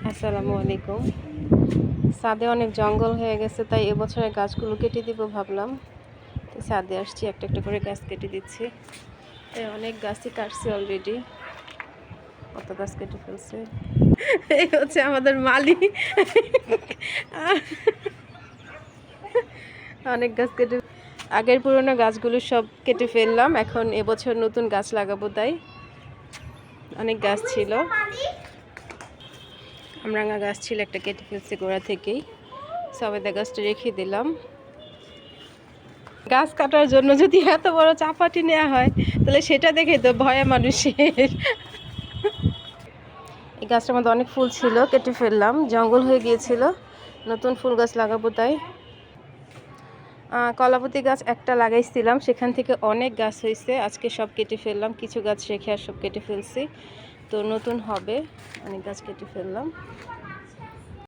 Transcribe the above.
আসসালামু আলাইকুম। ছাদে অনেক জঙ্গল হয়ে গেছে, তাই এবছরের গাছগুলো কেটে দিব ভাবলাম। তো ছাদে আসছি, একটা একটা করে গাছ কেটে দিচ্ছি। তাই অনেক গাছই কাটছি অলরেডি, কত গাছ কেটে ফেলছে। এই হচ্ছে আমাদের মালি। অনেক গাছ কেটে, আগের পুরনো গাছগুলো সব কেটে ফেললাম। এখন এবছর নতুন গাছ লাগাবো, তাই অনেক গাছ ছিল। আমরাঙ্গা গাছ ছিল, একটা কেটে ফেলছে গোড়া থেকেই। সবেদা গাছটা রেখে দিলাম। গাছ কাটার জন্য যদি এত বড় চাপাটি নেওয়া হয়, তাহলে সেটা দেখে তো ভয়ে মানুষের। এই গাছটার মধ্যে অনেক ফুল ছিল, কেটে ফেললাম, জঙ্গল হয়ে গিয়েছিল। নতুন ফুল গাছ লাগাবো তাই। কলাপতি গাছ একটা লাগাইছিলাম, সেখান থেকে অনেক গাছ হয়েছে। আজকে সব কেটে ফেললাম, কিছু গাছ রেখে আর সব কেটে ফেলছি। তো নতুন হবে, অনেক গাছ কেটে ফেললাম।